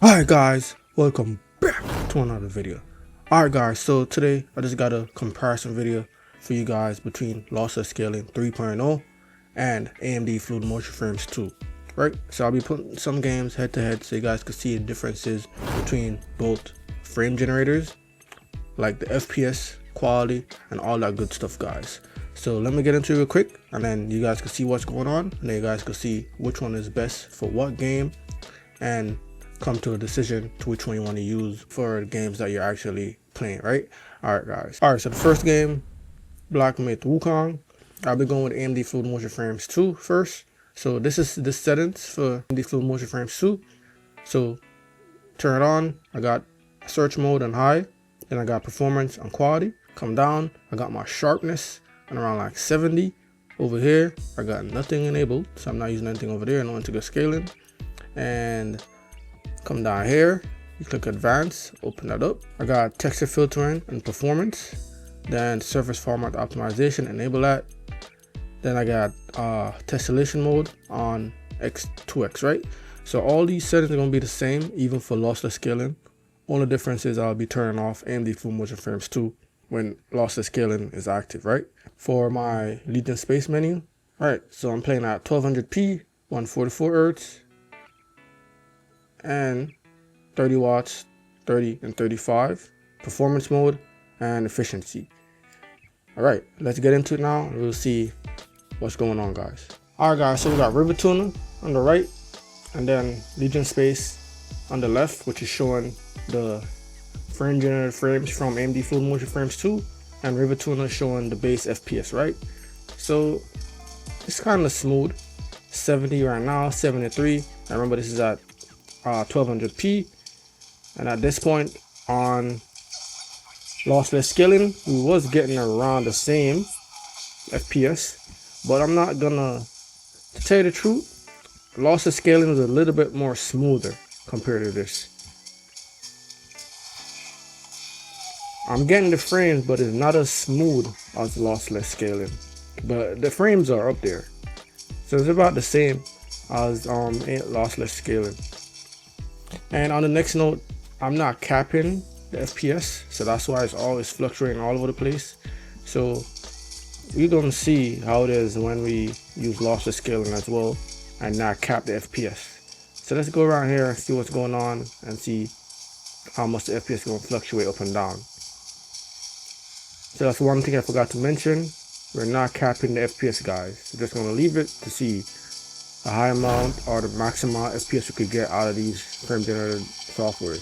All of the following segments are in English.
Alright guys, welcome back to another video. Alright guys, so today I just got a comparison video for you guys between Lossless Scaling 3.0 and AMD Fluid Motion Frames 2. Right, so I'll be putting some games head to head so you guys can see the differences between both frame generators, like the FPS, quality, and all that good stuff guys. So let me get into it real quick and then you guys can see what's going on and then you guys can see which one is best for what game and come to a decision to which one you want to use for the games that you're actually playing, right? Alright guys. Alright, so the first game, Black Myth Wukong. I'll be going with AMD Fluid Motion Frames 2 first. So this is the settings for AMD Fluid Motion Frames 2. So turn it on, I got search mode on high, then I got performance on quality. Come down, I got my sharpness and around like 70. Over here, I got nothing enabled, so I'm not using anything over there. No integer scaling. And come down here, you click advanced, open that up. I got texture filtering and performance, then surface format optimization, enable that. Then I got tessellation mode on X2X, right? So all these settings are going to be the same even for lossless scaling. Only difference is I'll be turning off AMD Fluid Motion Frames 2 when lossless scaling is active, right? For my lead in space menu, all right, so I'm playing at 1200p, 144 Hz, and 30 watts, 30 and 35, performance mode, and efficiency. All right, let's get into it now and we'll see what's going on, guys. All right, guys, so we got River Tuner on the right and then Legion Space on the left, which is showing the frame generated frames from AMD Fluid Motion Frames 2, and River Tuner showing the base FPS, right? So it's kind of smooth, 70 right now, 73. And remember, this is at 1200p, and at this point on lossless scaling we was getting around the same FPS, but I'm not gonna, to tell you the truth, lossless scaling is a little bit more smoother compared to this. I'm getting the frames, but it's not as smooth as lossless scaling, but the frames are up there, so it's about the same as lossless scaling. And on the next note, I'm not capping the FPS, so that's why it's always fluctuating all over the place. So you're gonna see how it is when we use lossless scaling as well and not cap the FPS. So let's go around here and see what's going on and see how much the FPS is gonna fluctuate up and down. So that's one thing I forgot to mention. We're not capping the FPS, guys. We're just gonna leave it to see a high amount or the maximum FPS we could get out of these frame generated software.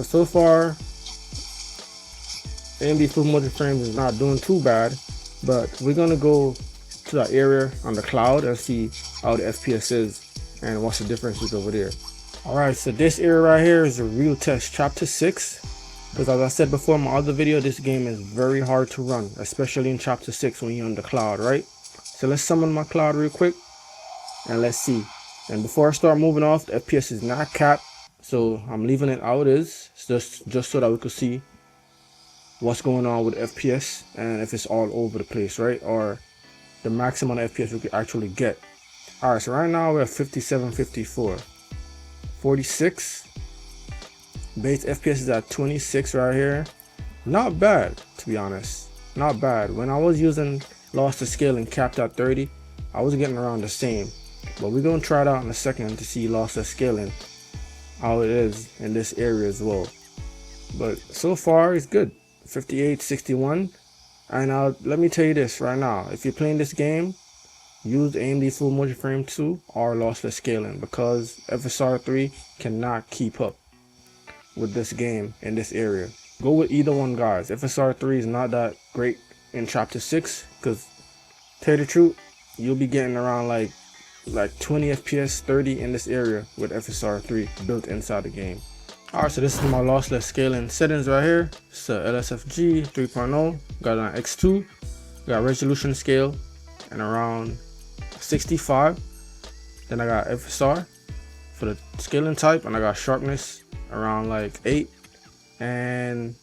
So far, AMD Fluid Motion Frames is not doing too bad, but we're gonna go to that area on the cloud and see how the FPS is and what's the differences over there. Alright, so this area right here is a real test, chapter 6. Because as I said before in my other video, this game is very hard to run, especially in chapter 6 when you're on the cloud, right? So let's summon my cloud real quick and let's see. And before I start moving off, the FPS is not capped, so I'm leaving it how it is, just so that we can see what's going on with FPS and if it's all over the place, right? Or the maximum FPS we could actually get. Alright, so right now we're at 57, 54, 46. Base FPS is at 26 right here. Not bad, to be honest. Not bad. When I was using lossless scaling capped at 30, I was getting around the same. But we're going to try it out in a second to see lossless scaling, how it is in this area as well. But so far, it's good. 58, 61. And let me tell you this right now. If you're playing this game, use AMD Fluid Motion Frame 2 or lossless scaling, because FSR 3 cannot keep up with this game in this area. Go with either one, guys. FSR 3 is not that great in chapter 6, because tell you the truth, you'll be getting around like 20 FPS, 30 in this area with FSR 3 built inside the game. Alright, so this is my lossless scaling settings right here. It's a LSFG 3.0, got an X2, got resolution scale and around 65. Then I got FSR for the scaling type, and I got sharpness around like 8, and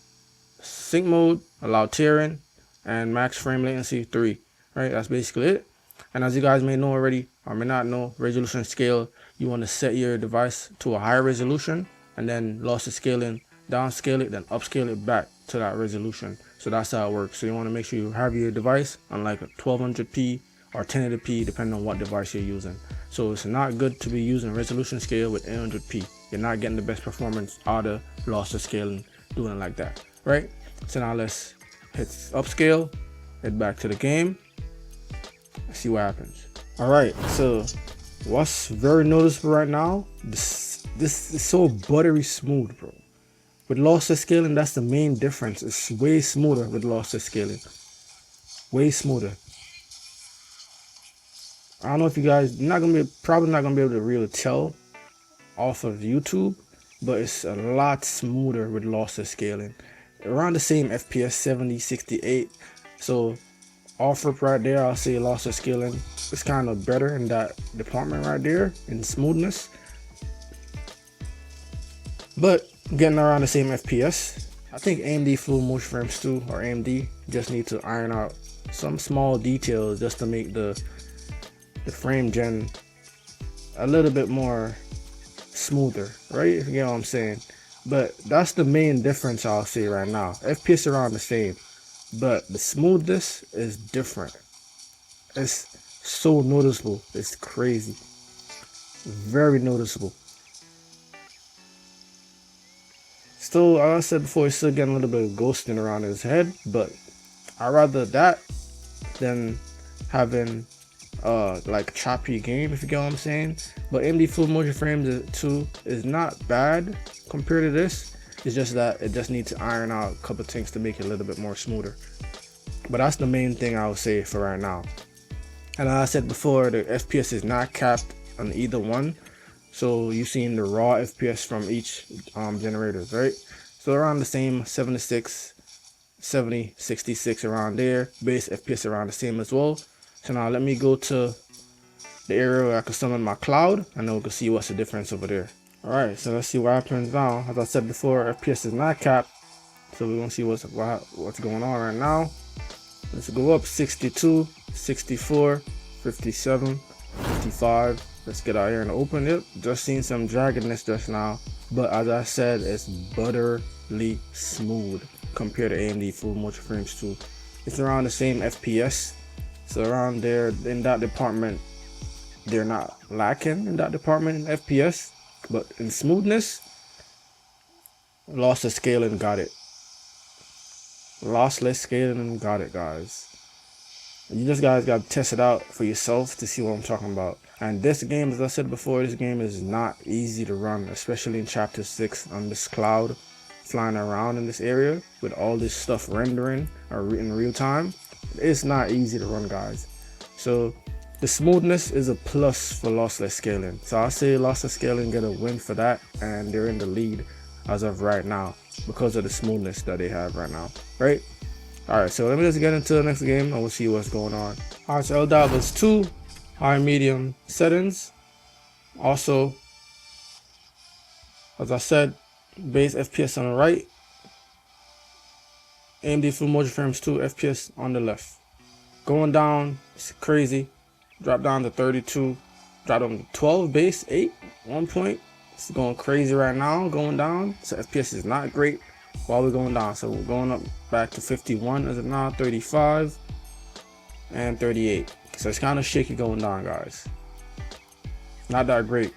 sync mode, allow tearing, and max frame latency 3. Right, that's basically it. And as you guys may know already, or may not know, resolution scale, you want to set your device to a higher resolution and then lossless scaling, downscale it, then upscale it back to that resolution. So that's how it works. So you want to make sure you have your device on like a 1200p or 1080p, depending on what device you're using. So it's not good to be using resolution scale with 800p. You're not getting the best performance out of lossless scaling doing it like that, right? So now let's hit upscale, head back to the game, see what happens. All right, so what's very noticeable right now, this is so buttery smooth, bro. With lossless scaling, that's the main difference. It's way smoother with lossless scaling, way smoother. I don't know if you guys, probably not gonna be able to really tell off of YouTube, but it's a lot smoother with lossless scaling. Around the same FPS, 70, 68. So off rip right there, I'll say lossless scaling is kind of better in that department right there in smoothness. But getting around the same FPS, I think AMD Fluid Motion Frames 2 or AMD just need to iron out some small details just to make the frame gen a little bit more smoother, right? If you get what I'm saying. But that's the main difference I'll say right now. FPS around the same, but the smoothness is different. It's so noticeable. It's crazy. Very noticeable. Still, like I said before, he's still getting a little bit of ghosting around his head, but I'd rather that than having like choppy game, if you get what I'm saying. But AMD Fluid Motion Frames 2 is not bad compared to this. It's just that it just needs to iron out a couple things to make it a little bit more smoother. But that's the main thing I would say for right now. And as I said before, the FPS is not capped on either one. So you've seen the raw FPS from each generators, right? So around the same 76, 70, 66 around there. Base FPS around the same as well. So now let me go to the area where I can summon my cloud, and then we can see what's the difference over there. Alright, so let's see what happens now. As I said before, FPS is not capped, so we're gonna see what's going on right now. Let's go up 62, 64, 57, 55. Let's get out here and open it. Just seen some draggedness just now, but as I said, it's butterly smooth compared to AMD Fluid Motion Frames 2. It's around the same FPS. So around there in that department, they're not lacking in that department in FPS, but in smoothness, lossless scaling got it. Lossless scaling got it, guys. You just guys got to test it out for yourself to see what I'm talking about. And this game, as I said before, this game is not easy to run, especially in Chapter 6 on this cloud flying around in this area with all this stuff rendering or in real time. It's not easy to run, guys. So the smoothness is a plus for lossless scaling. So I say lossless scaling get a win for that, and they're in the lead as of right now because of the smoothness that they have right now, right? Alright, so let me just get into the next game and we'll see what's going on. Alright, so Helldivers 2, high medium settings. Also, as I said, base FPS on the right, AMD Fluid Motion Frames 2 FPS on the left. Going down, it's crazy. Drop down to 32, drop down to 12 base, 8, 1 point. It's going crazy right now, going down. So FPS is not great while we're going down. So we're going up back to 51 as of now, 35, and 38. So it's kind of shaky going down, guys. Not that great.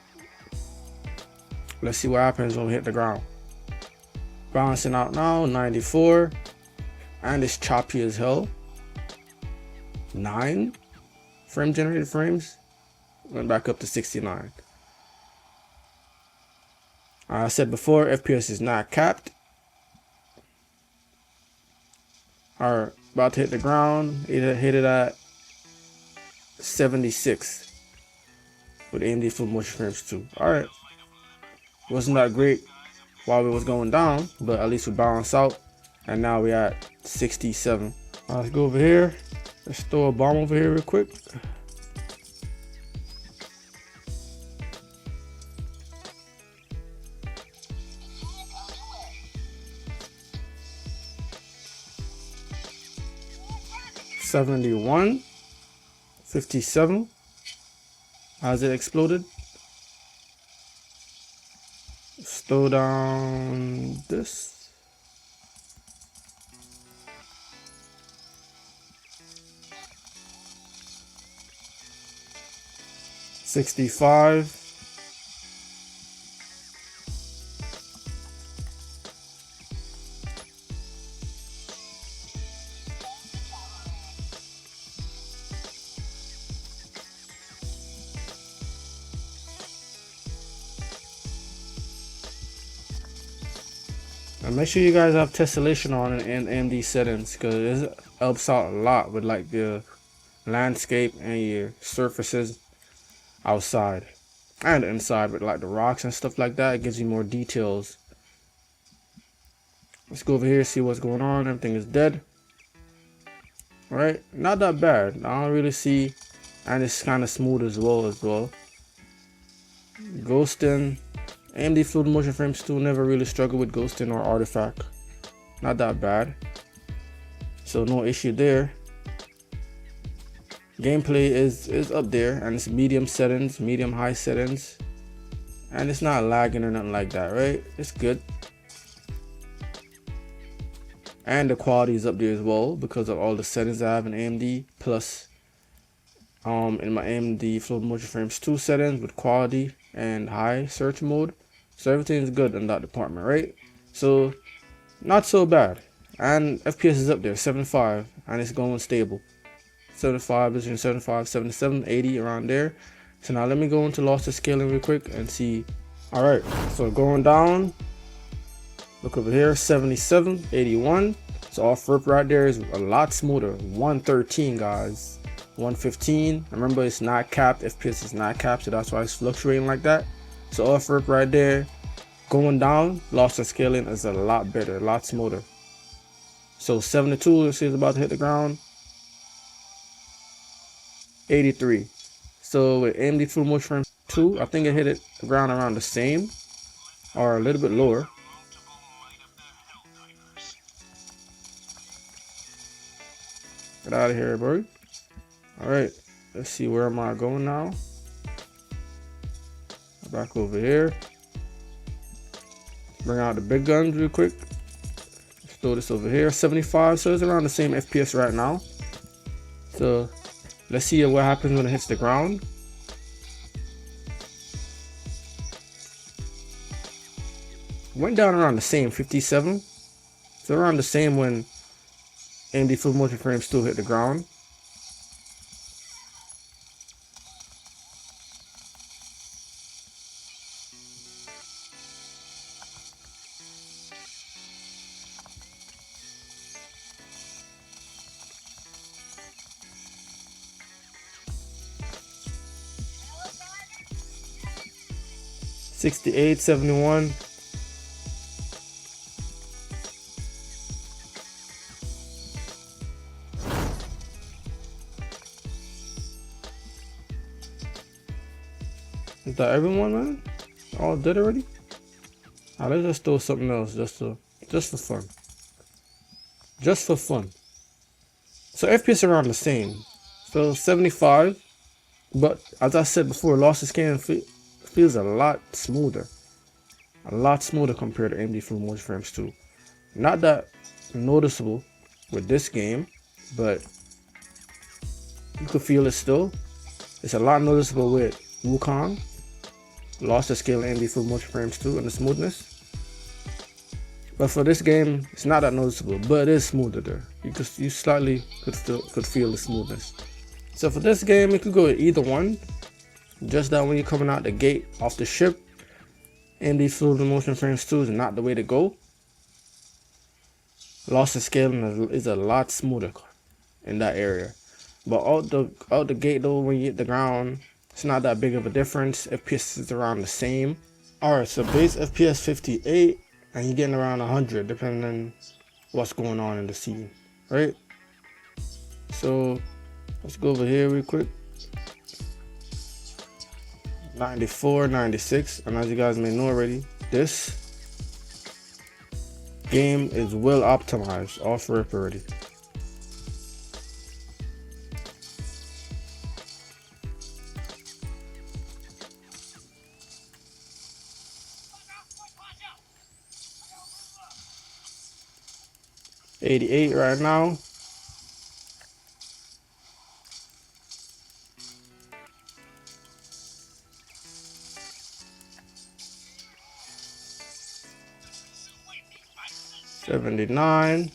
Let's see what happens when we hit the ground. Balancing out now, 94. And it's choppy as hell. 9 frame generated frames. Went back up to 69. I said before, FPS is not capped. Alright, about to hit the ground. Hit it at 76 with AMD Fluid Motion Frames 2. Alright. Wasn't that great while we was going down, but at least we balanced out. And now we're at 67. Let's go over here. Let's throw a bomb over here real quick. $71. 57. Has it exploded? Slow down this. $65. And make sure you guys have tessellation on in AMD settings, because it helps out a lot with like the landscape and your surfaces outside and inside with like the rocks and stuff like that. It gives you more details. Let's go over here, see what's going on. Everything is dead. Alright, not that bad. I don't really see, and it's kind of smooth as well. Ghosting. AMD Fluid Motion Frames 2 never really struggled with ghosting or artifact. Not that bad. So no issue there. Gameplay is up there, and it's medium settings, medium high settings, and it's not lagging or nothing like that, right? It's good. And the quality is up there as well because of all the settings I have in AMD, plus in my AMD Fluid Motion Frames 2 settings with quality and high search mode. So everything is good in that department, right? So not so bad. And FPS is up there, 75, and it's going stable. 75, between 75, 77, 80, around there. So now let me go into lossless scaling real quick and see. All right, so going down, look over here, 77, 81. So off rip right there is a lot smoother. 113, guys, 115. Remember, it's not capped. FPS is not capped, so that's why it's fluctuating like that. So off rip right there, going down, lossless scaling is a lot better, a lot smoother. So 72, let's see, it's about to hit the ground. 83. So with AMD Fluid Motion Frames 2, I think it hit the ground around the same or a little bit lower. Get out of here, bro. Alright, let's see, where am I going now? Back over here. Bring out the big guns real quick. Let's throw this over here. 75, so it's around the same FPS right now. So let's see what happens when it hits the ground. Went down around the same, 57. So around the same when AMD Fluid Motion Frames 2 hit the ground. $68, $71. Is that everyone, man? All dead already? Let's just throw something else just for fun. Just for fun. So FPS around the same. So 75. But as I said before, lossless scaling feels a lot smoother. A lot smoother compared to AMD Fluid Motion Frames 2. Not that noticeable with this game, but you could feel it still. It's a lot noticeable with Wukong, lossless scaling AMD Fluid Motion Frames 2, and the smoothness. But for this game, it's not that noticeable, but it is smoother there. You slightly could feel the smoothness. So for this game, you could go with either one. Just that when you're coming out the gate off the ship, AMD Fluid Motion Frames 2 is not the way to go. Lossless scaling is a lot smoother in that area. But out the gate though, when you hit the ground, it's not that big of a difference. FPS is around the same. Alright, so base FPS 58, and you're getting around 100 depending on what's going on in the scene, right? So let's go over here real quick. 94, 96, and as you guys may know already, this game is well optimized off rip already. 88 right now. $79.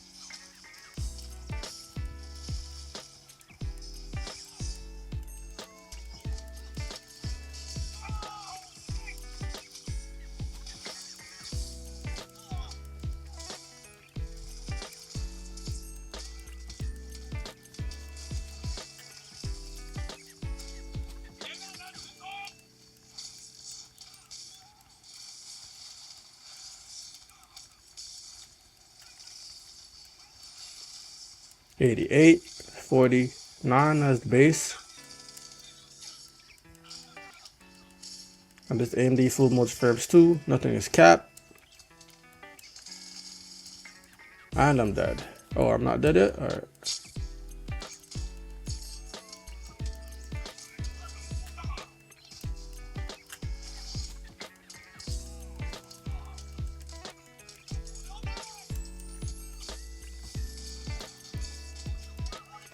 $88, $49 as the base. And this AMD full multi-frames 2, nothing is capped. And I'm dead. Oh, I'm not dead yet? Alright.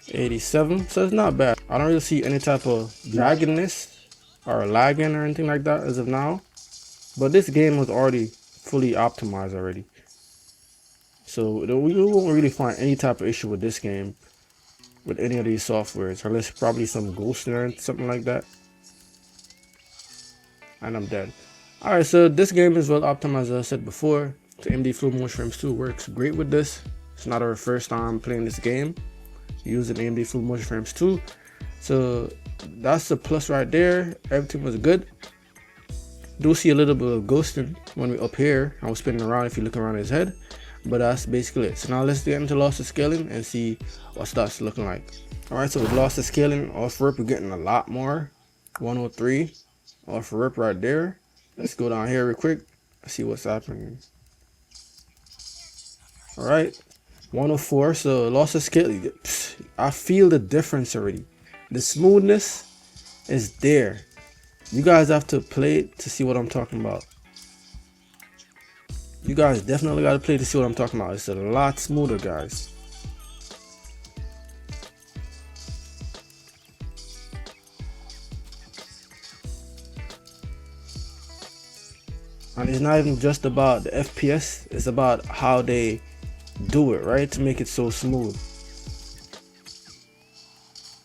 $87, so it's not bad. I don't really see any type of lagginess or lagging or anything like that as of now. But this game was already fully optimized already. So we won't really find any type of issue with this game with any of these softwares, unless probably some ghosting or something like that. And I'm dead. Alright, so this game is well optimized, as I said before. The AMD Fluid Motion Frames 2 works great with this. It's not our first time playing this game using AMD Fluid Motion Frames 2. So that's the plus right there. Everything was good. Do see a little bit of ghosting when we're up here. I was spinning around if you look around his head. But that's basically it. So now let's get into lossless scaling and see what that's looking like. Alright, so with lossless scaling, off rip, we're getting a lot more. 103 off rip right there. Let's go down here real quick. See what's happening. Alright, 104. So lossless scaling, I feel the difference already. The smoothness is there. You guys have to play it to see what I'm talking about. You guys definitely got to play to see what I'm talking about. It's a lot smoother, guys. And it's not even just about the FPS, it's about how they do it, right? To make it so smooth.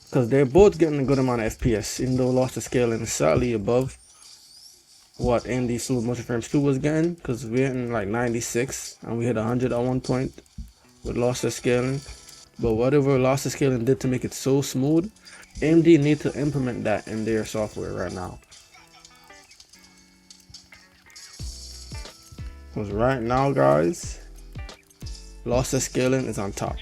Because they're both getting a good amount of FPS, even though lossless scaling is slightly above what AMD Fluid Motion Frames 2 was getting, because we're getting like 96 and we hit 100 at one point with lossless scaling. But whatever lossless scaling did to make it so smooth, AMD need to implement that in their software right now. Because right now, guys, lossless scaling is on top.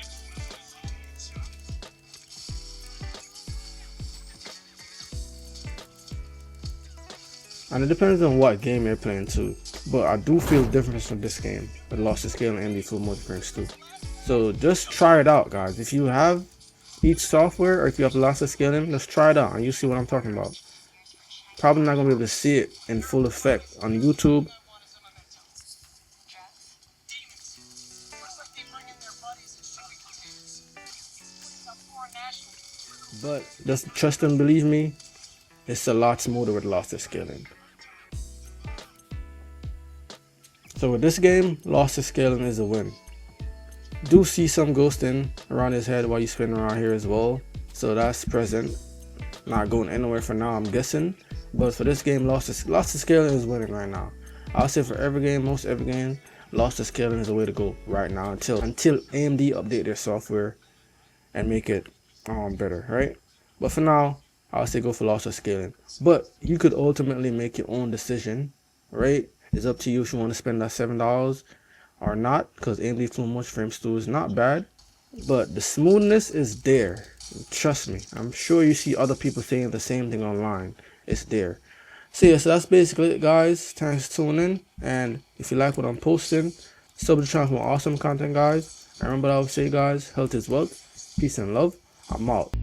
And it depends on what game you're playing too. But I do feel the difference from this game with lossless scaling and the Fluid Motion Frames 2. So just try it out, guys. If you have each software or if you have lossless scaling, let's try it out and you see what I'm talking about. Probably not gonna be able to see it in full effect on YouTube. But just trust and believe me, it's a lot smoother with lossless scaling. So with this game, lossless scaling is a win. Do see some ghosting around his head while you spin around here as well. So that's present. Not going anywhere for now, I'm guessing. But for this game, lossless scaling is winning right now. I'll say for every game, most every game, lossless scaling is the way to go right now until AMD update their software and make it better, right? But for now, I'll say go for lossless scaling. But you could ultimately make your own decision, right? It's up to you if you want to spend that $7 or not, because AMD Fluid Motion Frames 2 is not bad, but the smoothness is there. Trust me, I'm sure you see other people saying the same thing online. It's there. So yeah, so that's basically it, guys. Thanks for tuning in, and if you like what I'm posting, sub to the channel for more awesome content, guys. And remember what I always say, guys, health is wealth, peace and love. I'm out.